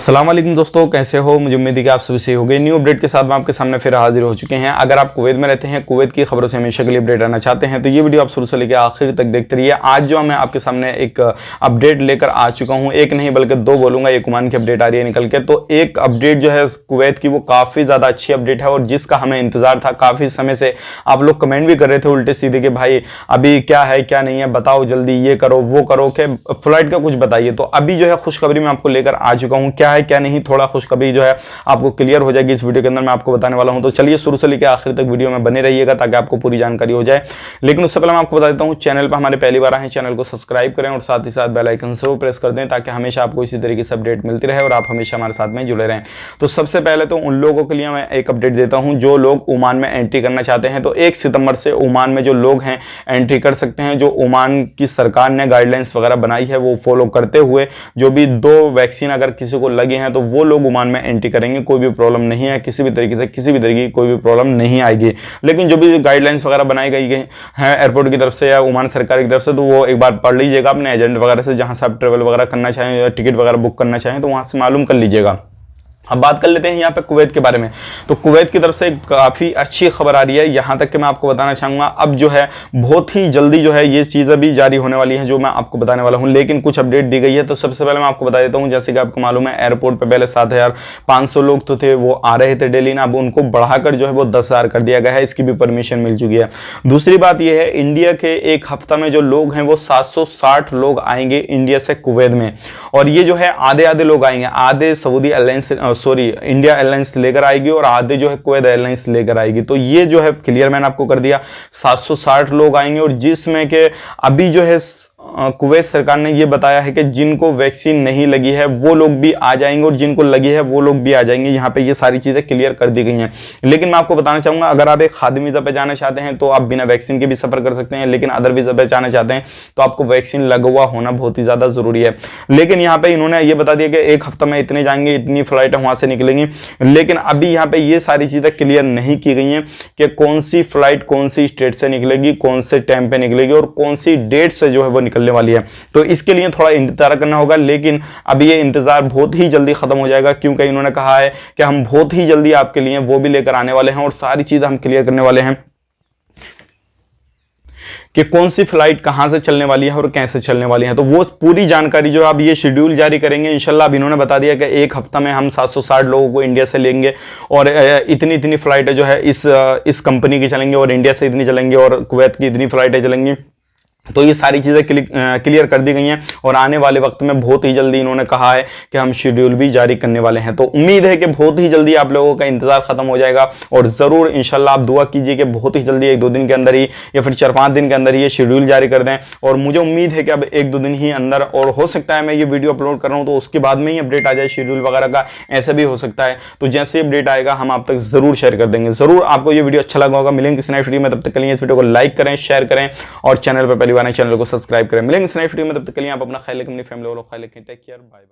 अस्सलाम वालेकुम दोस्तों, कैसे हो। मुझे उम्मीद है कि आप सभी सही हो गए। न्यू अपडेट के साथ मैं आपके सामने फिर हाजिर हो चुके हैं। अगर आप कुवैत में रहते हैं, कुवैत की खबरों से हमेशा के लिए अपडेट रहना चाहते हैं तो ये वीडियो आप शुरू से लेकर आखिर तक देखते रहिए। आज जो मैं आपके सामने एक अपडेट लेकर आ चुका हूं, एक नहीं बल्कि दो बोलूंगा। एक ओमान की अपडेट आ रही है निकल के, तो एक अपडेट जो है कुवैत की वो काफी ज्यादा अच्छी अपडेट है और जिसका हमें इंतजार था काफी समय से। आप लोग कमेंट भी कर रहे थे उल्टे सीधे कि भाई अभी क्या है क्या नहीं है, बताओ जल्दी, ये करो वो करो, के फ्लाइट का कुछ बताइए। तो अभी जो है खुशखबरी मैं आपको लेकर आ चुका हूं। क्या है क्या नहीं, थोड़ा खुशखबरी जो है आपको क्लियर हो जाएगी इस वीडियो के अंदर, मैं आपको बताने वाला हूं। तो चलिए शुरू से लेकर आखिर तक वीडियो में बने रहिएगा ताकि आपको पूरी जानकारी हो जाए। लेकिन उससे पहले मैं आपको बता देता हूं, चैनल पर हमारे पहली बार आए हैं, चैनल को सब्सक्राइब करें और साथ ही साथ बेल आइकन जरूर प्रेस कर दें ताकि हमेशा आपको इसी तरीके से अपडेट मिलती रहे और आप हमेशा हमारे साथ में जुड़े रहें। तो सबसे पहले तो उन लोगों के लिए मैं एक अपडेट देता हूं जो लोग ओमान में एंट्री करना चाहते हैं। तो 1 सितंबर से ओमान में जो लोग हैं एंट्री कर सकते हैं। जो ओमान की सरकार ने गाइडलाइंस वगैरह बनाई है वो फॉलो करते हुए, जो भी 2 वैक्सीन अगर किसी को लगी हैं तो वो लोग ओमान में एंट्री करेंगे। कोई भी प्रॉब्लम नहीं है, किसी भी तरीके से किसी भी तरीके की कोई भी प्रॉब्लम नहीं आएगी। लेकिन जो भी गाइडलाइंस वगैरह बनाई गई हैं एयरपोर्ट की तरफ से या ओमान सरकार की तरफ से, तो वो एक बार पढ़ लीजिएगा अपने एजेंट वगैरह से, जहां से आप ट्रेवल वगैरह करना चाहें या टिकट वगैरह बुक करना चाहें तो वहां से मालूम कर लीजिएगा। अब बात कर लेते हैं यहाँ पे कुवैत के बारे में। तो कुवैत की तरफ से काफ़ी अच्छी खबर आ रही है, यहाँ तक कि मैं आपको बताना चाहूँगा अब जो है बहुत ही जल्दी जो है ये चीज़ अभी जारी होने वाली है जो मैं आपको बताने वाला हूँ। लेकिन कुछ अपडेट दी गई है। तो सबसे पहले मैं आपको बता देता हूँ, जैसे कि आपको मालूम है एयरपोर्ट पर पहले 7,500 लोग तो थे, वो आ रहे थे डेली ना, अब उनको बढ़ाकर जो है वो 10,000 कर दिया गया है। इसकी भी परमिशन मिल चुकी है। दूसरी बात यह है, इंडिया के एक हफ्ता में जो लोग हैं वो 760 लोग आएंगे इंडिया से कुवैत में। और ये जो है आधे आधे लोग आएंगे, आधे सऊदी एयरलाइंस इंडिया एयरलाइंस लेकर आएगी और आधे जो है कुवैत एयरलाइंस लेकर आएगी। तो ये जो है क्लियर मैंने आपको कर दिया, 760 लोग आएंगे। और जिसमें के अभी जो है कुवैत सरकार ने ये बताया है कि जिनको वैक्सीन नहीं लगी है वो लोग भी आ जाएंगे और जिनको लगी है वो लोग भी आ जाएंगे। यहाँ पे ये सारी चीजें क्लियर कर दी गई हैं। लेकिन मैं आपको बताना चाहूंगा, अगर आप एक खादिम वीजा पे जाना चाहते हैं तो आप बिना वैक्सीन के भी सफर कर सकते हैं। लेकिन अदर वीजा पे जाना चाहते हैं तो आपको वैक्सीन लगा हुआ होना बहुत ही ज्यादा जरूरी है। लेकिन यहाँ पे इन्होंने ये बता दिया कि एक हफ्ता में इतने जाएंगे, इतनी फ्लाइट वहां से निकलेंगी। लेकिन अभी यहाँ पे ये सारी चीजें क्लियर नहीं की गई हैं कि कौन सी फ्लाइट कौन सी स्टेट से निकलेगी, कौन से टाइम पे निकलेगी और कौन सी डेट से जो है वो निकलने वाली है। तो इसके लिए थोड़ा इंतजार करना होगा। लेकिन अभी ये इंतजार बहुत ही जल्दी खत्म हो जाएगा, क्योंकि इन्होंने कहा है कि हम बहुत ही जल्दी आपके लिए वो भी लेकर आने वाले हैं और सारी चीजें हम क्लियर करने वाले हैं कि कौन सी फ्लाइट कहां से चलने वाली है और कैसे चलने वाली है। तो वो पूरी जानकारी जो अब ये शेड्यूल जारी करेंगे इंशाल्लाह। अब इन्होंने बता दिया कि एक हफ्ता में हम 760 लोगों को इंडिया से लेंगे और इतनी इतनी फ्लाइटें जो है इस कंपनी की चलेंगी और इंडिया से इतनी चलेंगी और कुवैत की इतनी फ्लाइटें चलेंगी। तो ये सारी चीज़ें क्लियर कर दी गई हैं और आने वाले वक्त में बहुत ही जल्दी इन्होंने कहा है कि हम शेड्यूल भी जारी करने वाले हैं। तो उम्मीद है कि बहुत ही जल्दी आप लोगों का इंतजार खत्म हो जाएगा और ज़रूर इंशाल्लाह आप दुआ कीजिए कि बहुत ही जल्दी 1-2 दिन के अंदर ही या फिर 4-5 दिन के अंदर ही ये शेड्यूल जारी कर दें। और मुझे उम्मीद है कि अब 1-2 दिन ही अंदर, और हो सकता है मैं ये वीडियो अपलोड कर रहा हूँ तो उसके बाद में ही अपडेट आ जाए शेड्यूल वगैरह का, ऐसा भी हो सकता है। तो जैसे अपडेट आएगा हम आप तक जरूर शेयर कर देंगे। जरूर आपको ये वीडियो अच्छा लगा होगा। मिलेंगे किसी नए वीडियो में, तब तक के लिए इस वीडियो को लाइक करें, शेयर करें और चैनल पर पहली बार चैनल को सब्सक्राइब करें। मिलेंगे इस नए वीडियो में, तब तक के लिए आप अपना ख्याल रखें, अपनी फैमिली और ख्याल रखें। Take care, bye bye.